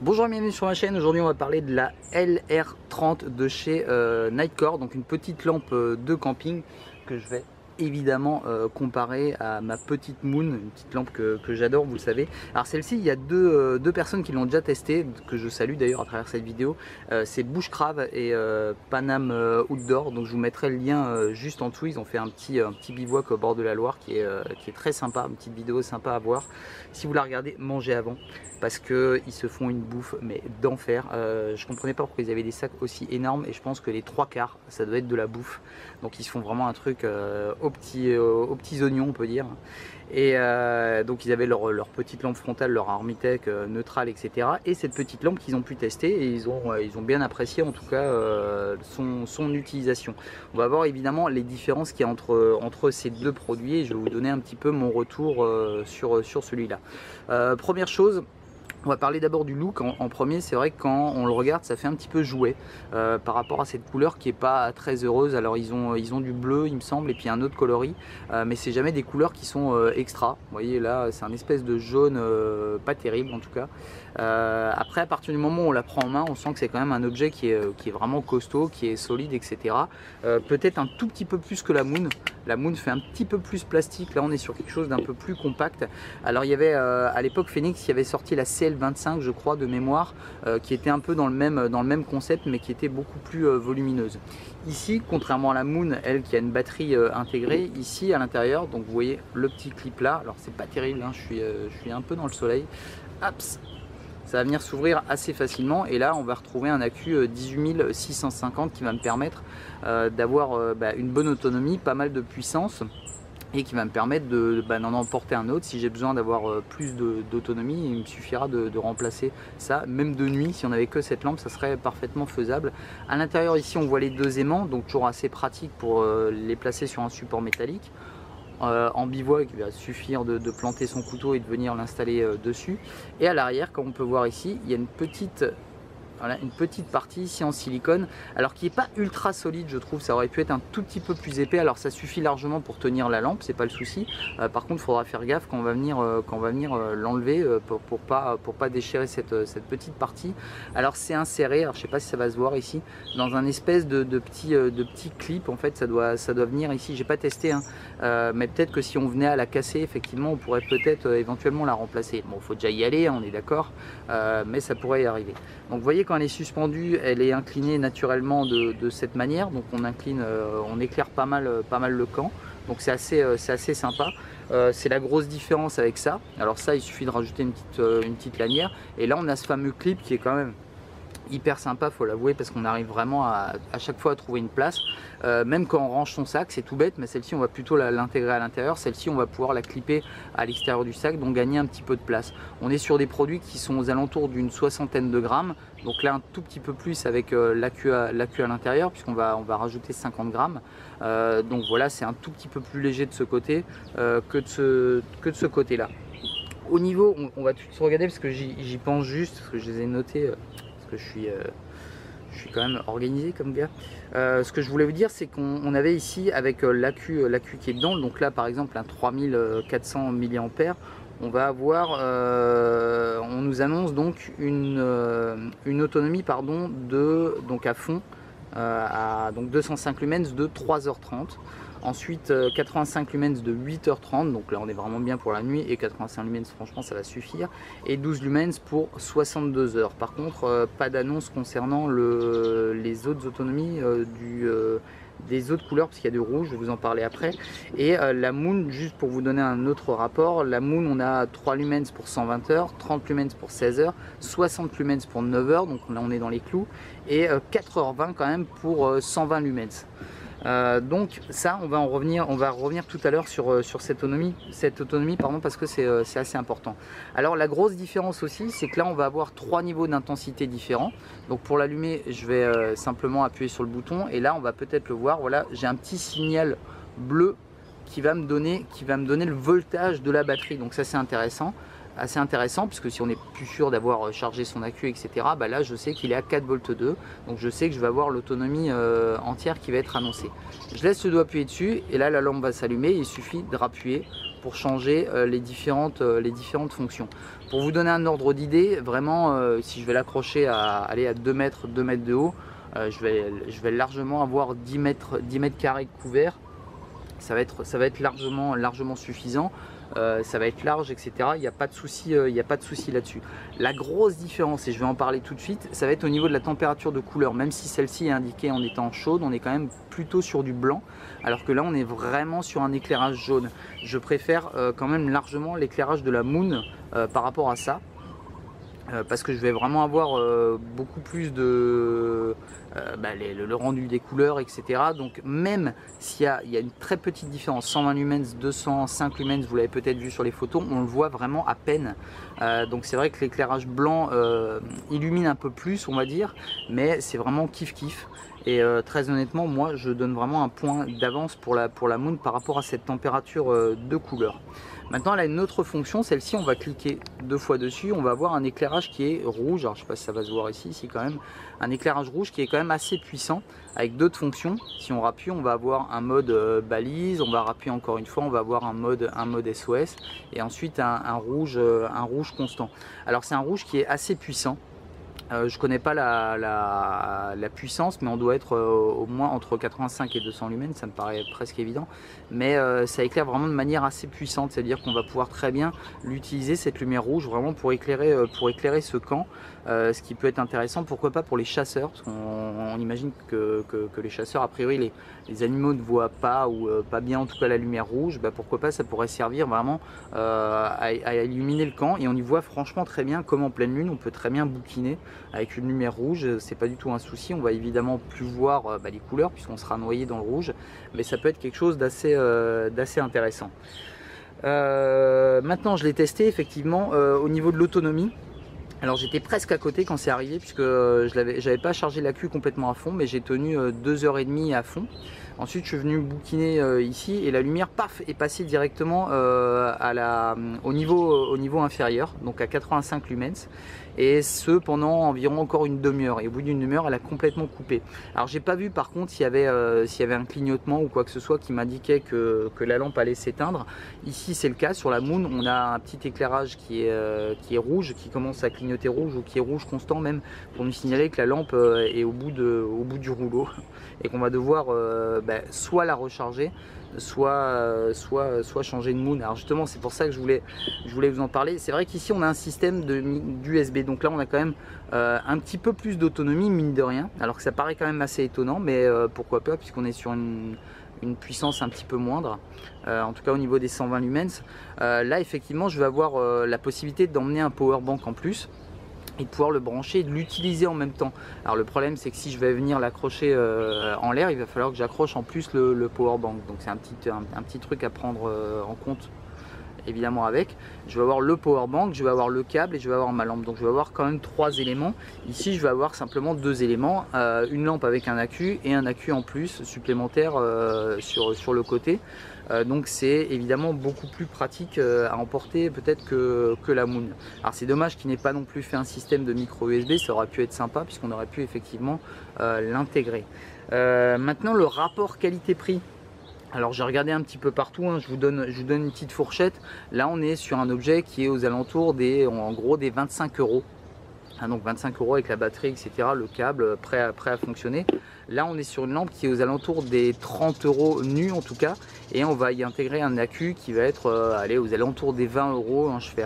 Bonjour et bienvenue sur ma chaîne. Aujourd'hui on va parler de la LR30 de chez Nightcore, donc une petite lampe de camping que je vais évidemment comparer à ma petite Moon, une petite lampe que j'adore, vous le savez. Alors celle-ci, il y a deux personnes qui l'ont déjà testée, que je salue d'ailleurs à travers cette vidéo. C'est Bushcraft et Panam Outdoor, donc je vous mettrai le lien juste en dessous. Ils ont fait un petit bivouac au bord de la Loire qui est très sympa, une petite vidéo sympa à voir. Si vous la regardez, mangez avant, parce qu'ils se font une bouffe mais d'enfer. Je comprenais pas pourquoi ils avaient des sacs aussi énormes, et je pense que les 3/4 ça doit être de la bouffe, donc ils se font vraiment un truc aux petits oignons, on peut dire. Et donc ils avaient leur petite lampe frontale, leur Armitech neutrale, etc. et cette petite lampe qu'ils ont pu tester, et ils ont bien apprécié en tout cas son utilisation. On va voir évidemment les différences qu'il y a entre ces deux produits, et je vais vous donner un petit peu mon retour sur celui-là. Première chose, on va parler d'abord du look en premier. C'est vrai que quand on le regarde, ça fait un petit peu jouet par rapport à cette couleur qui est pas très heureuse. Alors ils ont du bleu, il me semble, et puis un autre coloris, mais c'est jamais des couleurs qui sont extra. Vous voyez là, c'est un espèce de jaune pas terrible en tout cas. Après, à partir du moment où on la prend en main, on sent que c'est quand même un objet qui est vraiment costaud, qui est solide, etc. Peut-être un tout petit peu plus que la Moon. La Moon fait un petit peu plus plastique. Là, on est sur quelque chose d'un peu plus compact. Alors, il y avait à l'époque Phoenix qui avait sorti la CL25, je crois, de mémoire, qui était un peu dans le même concept, mais qui était beaucoup plus volumineuse. Ici, contrairement à la Moon, elle qui a une batterie intégrée, ici à l'intérieur, donc vous voyez le petit clip là. Alors, c'est pas terrible, hein, je suis un peu dans le soleil. Hop, ça va venir s'ouvrir assez facilement, et là on va retrouver un accu 18650 qui va me permettre d'avoir une bonne autonomie, pas mal de puissance, et qui va me permettre d'en emporter un autre. Si j'ai besoin d'avoir plus d'autonomie, il me suffira de remplacer ça, même de nuit. Si on n'avait que cette lampe, ça serait parfaitement faisable. À l'intérieur ici on voit les deux aimants, donc toujours assez pratique pour les placer sur un support métallique. En bivouac, il va suffire de planter son couteau et de venir l'installer dessus. Et à l'arrière, comme on peut voir ici, il y a une petite partie ici en silicone, alors qui n'est pas ultra solide, je trouve. Ça aurait pu être un tout petit peu plus épais. Alors ça suffit largement pour tenir la lampe, c'est pas le souci. Par contre, il faudra faire gaffe quand on va venir l'enlever pour pas déchirer cette petite partie. Alors c'est inséré, alors je sais pas si ça va se voir ici, dans un espèce de petit clip. En fait, ça doit venir ici. J'ai pas testé, hein, mais peut-être que si on venait à la casser, effectivement, on pourrait peut-être éventuellement la remplacer. Bon, il faut déjà y aller, hein, on est d'accord, mais ça pourrait y arriver. Donc vous voyez, quand elle est suspendue, elle est inclinée naturellement de cette manière, donc on éclaire pas mal le camp, donc c'est assez sympa. C'est la grosse différence avec ça. Alors ça, il suffit de rajouter une petite lanière, et là on a ce fameux clip qui est quand même hyper sympa, faut l'avouer, parce qu'on arrive vraiment à chaque fois à trouver une place. Même quand on range son sac, c'est tout bête, mais celle-ci on va plutôt l'intégrer à l'intérieur. Celle-ci on va pouvoir la clipper à l'extérieur du sac, donc gagner un petit peu de place. On est sur des produits qui sont aux alentours d'une 60aine de grammes, donc là un tout petit peu plus avec l'accu à l'intérieur, puisqu'on va rajouter 50 grammes. Donc voilà, c'est un tout petit peu plus léger de ce côté que de ce côté là. Au niveau, on va tout de suite regarder, parce que j'y pense juste, parce que je les ai notés, parce que je suis quand même organisé comme gars. Ce que je voulais vous dire, c'est qu'on avait ici avec l'accu qui est dedans, donc là par exemple un 3400 mAh, on va avoir, on nous annonce donc une autonomie, pardon, donc à fond, donc 205 lumens de 3h30. Ensuite 85 lumens de 8h30, donc là on est vraiment bien pour la nuit, et 85 lumens franchement ça va suffire, et 12 lumens pour 62 heures. Par contre pas d'annonce concernant les autres autonomies des autres couleurs, parce qu'il y a du rouge, je vais vous en parler après. Et la Moon, juste pour vous donner un autre rapport, la Moon on a 3 lumens pour 120 heures, 30 lumens pour 16 heures, 60 lumens pour 9 heures, donc là on est dans les clous, et 4h20 quand même pour 120 lumens. Donc ça on va revenir tout à l'heure sur cette autonomie, pardon, parce que c'est assez important. Alors la grosse différence aussi, c'est que là on va avoir 3 niveaux d'intensité différents. Donc pour l'allumer, je vais simplement appuyer sur le bouton, et là on va peut-être le voir, voilà, j'ai un petit signal bleu qui va me donner le voltage de la batterie, donc ça c'est intéressant. assez intéressant, puisque si on n'est plus sûr d'avoir chargé son accu, etc., bah là je sais qu'il est à 4,2 V, donc je sais que je vais avoir l'autonomie entière qui va être annoncée. Je laisse le doigt appuyer dessus, et là la lampe va s'allumer, il suffit de rappuyer pour changer les différentes fonctions. Pour vous donner un ordre d'idée, vraiment, si je vais l'accrocher à 2 mètres de haut, je vais largement avoir 10 mètres carrés couverts. Ça va être largement suffisant. Ça va être large, etc. Il n'y a pas de souci, là-dessus. La grosse différence, et je vais en parler tout de suite, ça va être au niveau de la température de couleur. Même si celle-ci est indiquée en étant chaude, on est quand même plutôt sur du blanc, alors que là on est vraiment sur un éclairage jaune. Je préfère quand même largement l'éclairage de la Moon par rapport à ça. Parce que je vais vraiment avoir beaucoup plus de le rendu des couleurs, etc. Donc même s'il y a une très petite différence, 120 lumens, 205 lumens, vous l'avez peut-être vu sur les photos, on le voit vraiment à peine. Donc c'est vrai que l'éclairage blanc illumine un peu plus, on va dire, mais c'est vraiment kiff. Et très honnêtement, moi je donne vraiment un point d'avance pour la Moon par rapport à cette température de couleur. Maintenant elle a une autre fonction, celle-ci on va cliquer 2 fois dessus, on va avoir un éclairage qui est rouge, alors je ne sais pas si ça va se voir ici quand même, un éclairage rouge qui est quand même assez puissant avec d'autres fonctions. Si on rappuie, on va avoir un mode balise, on va rappuyer encore une fois, on va avoir un mode SOS et ensuite un rouge constant. Alors c'est un rouge qui est assez puissant. Je connais pas la puissance, mais on doit être au moins entre 85 et 200 lumens, ça me paraît presque évident. Mais ça éclaire vraiment de manière assez puissante, c'est-à-dire qu'on va pouvoir très bien l'utiliser, cette lumière rouge, vraiment pour éclairer ce camp. Ce qui peut être intéressant, pourquoi pas pour les chasseurs, parce qu'on imagine que les chasseurs, a priori, les animaux ne voient pas, ou pas bien en tout cas la lumière rouge, bah pourquoi pas, ça pourrait servir vraiment à illuminer le camp, et on y voit franchement très bien comme en pleine lune, on peut très bien bouquiner avec une lumière rouge, c'est pas du tout un souci. On va évidemment plus voir les couleurs puisqu'on sera noyé dans le rouge, mais ça peut être quelque chose d'assez intéressant. Maintenant je l'ai testé effectivement au niveau de l'autonomie. Alors j'étais presque à côté quand c'est arrivé, puisque j'avais pas chargé l'accu complètement à fond, mais j'ai tenu 2h30 à fond. Ensuite je suis venu bouquiner ici et la lumière paf est passée directement au niveau inférieur, donc à 85 lumens, et ce pendant environ encore une demi-heure, et au bout d'une demi-heure elle a complètement coupé. Alors j'ai pas vu par contre s'il y avait un clignotement ou quoi que ce soit qui m'indiquait que la lampe allait s'éteindre. Ici c'est le cas, sur la Moon on a un petit éclairage qui est rouge, qui commence à clignoter rouge, ou qui est rouge constant même, pour nous signaler que la lampe est au bout du rouleau et qu'on va devoir soit la recharger, soit changer de Moon. Alors justement c'est pour ça que je voulais vous en parler. C'est vrai qu'ici on a un système d'USB, donc là on a quand même un petit peu plus d'autonomie, mine de rien, alors que ça paraît quand même assez étonnant, mais pourquoi pas, puisqu'on est sur une puissance un petit peu moindre, en tout cas au niveau des 120 lumens. Là effectivement je vais avoir la possibilité d'emmener un power bank en plus et de pouvoir le brancher et de l'utiliser en même temps. Alors le problème c'est que si je vais venir l'accrocher en l'air, il va falloir que j'accroche en plus le power bank, donc c'est un petit truc à prendre en compte évidemment avec. Je vais avoir le power bank, je vais avoir le câble et je vais avoir ma lampe, donc je vais avoir quand même 3 éléments. Ici je vais avoir simplement 2 éléments, une lampe avec un accu et un accu en plus supplémentaire sur le côté. Donc c'est évidemment beaucoup plus pratique à emporter peut-être que la Moon. Alors c'est dommage qu'il n'ait pas non plus fait un système de micro USB, ça aurait pu être sympa puisqu'on aurait pu effectivement l'intégrer. Maintenant le rapport qualité-prix. Alors j'ai regardé un petit peu partout, hein, je vous donne une petite fourchette. Là on est sur un objet qui est aux alentours en gros des 25 €. Ah, donc 25 € avec la batterie, etc., le câble prêt à fonctionner. Là on est sur une lampe qui est aux alentours des 30 € nus en tout cas, et on va y intégrer un accu qui va être aux alentours des 20 €, hein, je fais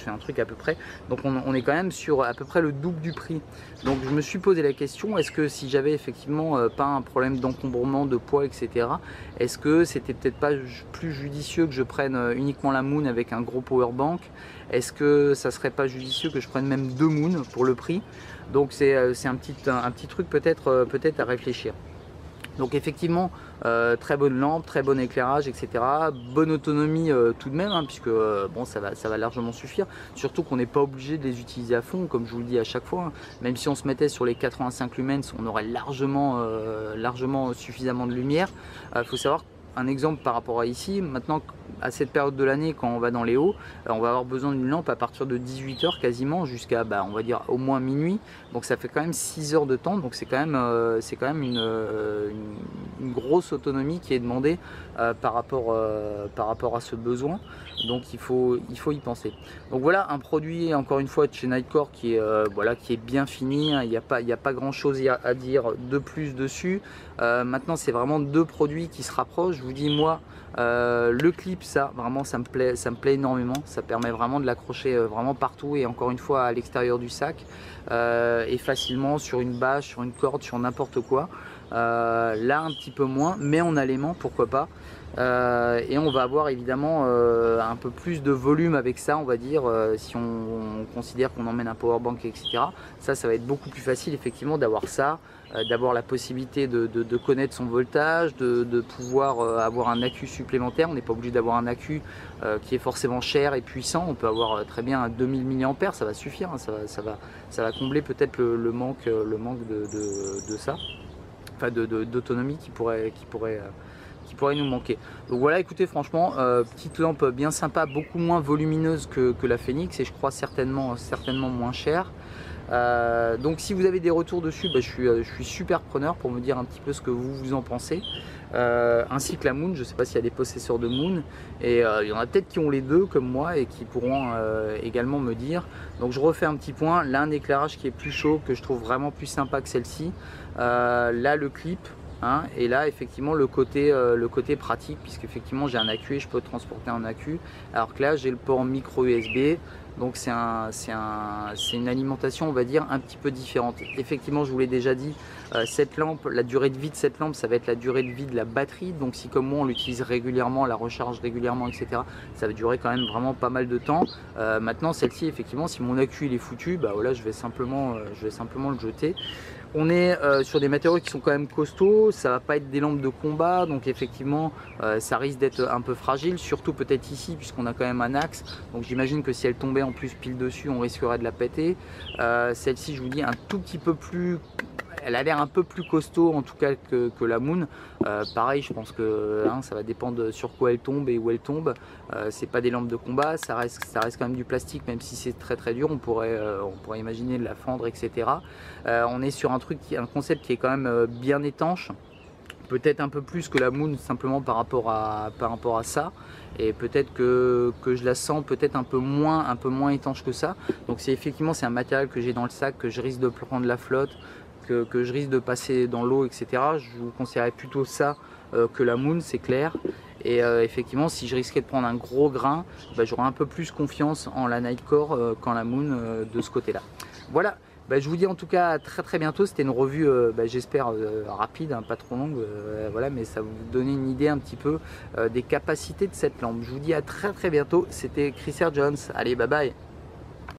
un truc à peu près, donc on est quand même sur à peu près le double du prix. Donc je me suis posé la question, est-ce que si j'avais effectivement pas un problème d'encombrement, de poids, etc., est-ce que c'était peut-être pas plus judicieux que je prenne uniquement la Moon avec un gros power bank? Est-ce que ça serait pas judicieux que je prenne même 2 Moon pour le prix? Donc c'est un petit truc peut-être à réfléchir. Donc effectivement, très bonne lampe, très bon éclairage, etc. Bonne autonomie tout de même, hein, puisque bon, ça va largement suffire. Surtout qu'on n'est pas obligé de les utiliser à fond, comme je vous le dis à chaque fois, hein. Même si on se mettait sur les 85 lumens, on aurait largement suffisamment de lumière. Faut savoir un exemple par rapport à ici, maintenant à cette période de l'année quand on va dans les hauts, on va avoir besoin d'une lampe à partir de 18 h quasiment jusqu'à on va dire au moins minuit, donc ça fait quand même 6 heures de temps, donc c'est quand même une grosse autonomie qui est demandée par rapport à ce besoin, donc il faut y penser. Donc voilà un produit encore une fois de chez Nitecore qui est bien fini, hein, il n'y a pas grand chose à dire de plus dessus. Maintenant c'est vraiment deux produits qui se rapprochent. Je vous dis moi le clip, ça vraiment ça me plaît énormément, ça permet vraiment de l'accrocher vraiment partout et encore une fois à l'extérieur du sac et facilement sur une bâche, sur une corde, sur n'importe quoi. Là un petit peu moins, mais en aimant pourquoi pas. Et on va avoir évidemment un peu plus de volume avec ça, on va dire, si on considère qu'on emmène un powerbank, etc. Ça va être beaucoup plus facile effectivement d'avoir ça, d'avoir la possibilité de connaître son voltage, de pouvoir avoir un accu supplémentaire. On n'est pas obligé d'avoir un accu qui est forcément cher et puissant, on peut avoir très bien un 2000 mAh, ça va suffire, hein, ça va combler peut-être le manque de ça, enfin d'autonomie qui pourrait nous manquer. Donc voilà, écoutez, franchement, petite lampe bien sympa, beaucoup moins volumineuse que la Phoenix et je crois certainement moins chère. Donc si vous avez des retours dessus, je suis super preneur pour me dire un petit peu ce que vous en pensez. Ainsi que la Moon, je ne sais pas s'il y a des possesseurs de Moon et il y en a peut-être qui ont les deux comme moi et qui pourront également me dire. Donc je refais un petit point, là un éclairage qui est plus chaud, que je trouve vraiment plus sympa que celle-ci. Là le clip, hein, et là effectivement le côté pratique, puisque effectivement j'ai un accu et je peux transporter un accu, alors que là j'ai le port micro USB, donc c'est une alimentation on va dire un petit peu différente. Effectivement je vous l'ai déjà dit, cette lampe, la durée de vie de cette lampe ça va être la durée de vie de la batterie, donc si comme moi on l'utilise régulièrement, la recharge régulièrement, etc., ça va durer quand même vraiment pas mal de temps. Maintenant celle-ci effectivement si mon accu il est foutu, voilà, je vais simplement le jeter. On est sur des matériaux qui sont quand même costauds, ça va pas être des lampes de combat, donc effectivement ça risque d'être un peu fragile, surtout peut-être ici puisqu'on a quand même un axe, donc j'imagine que si elle tombait en plus pile dessus on risquerait de la péter. Celle-ci je vous dis un tout petit peu plus, elle a l'air un peu plus costaud en tout cas que la Moon. Pareil, je pense que ça va dépendre sur quoi elle tombe et où elle tombe. C'est pas des lampes de combat, ça reste quand même du plastique, même si c'est très dur, on pourrait imaginer de la fendre, etc. On est sur un concept qui est quand même bien étanche, peut-être un peu plus que la Moon simplement par rapport à ça, et peut-être que je la sens peut-être un peu moins étanche que ça. Donc c'est un matériel que j'ai dans le sac, que je risque de prendre la flotte, que je risque de passer dans l'eau, etc. Je vous conseillerais plutôt ça que la Moon, c'est clair. Et effectivement si je risquais de prendre un gros grain, j'aurais un peu plus confiance en la Nitecore qu'en la Moon de ce côté là. Voilà. Je vous dis en tout cas à très bientôt. C'était une revue j'espère rapide, hein, pas trop longue, voilà, mais ça va vous donner une idée un petit peu des capacités de cette lampe. Je vous dis à très bientôt. C'était Chris R. Jones, allez bye bye.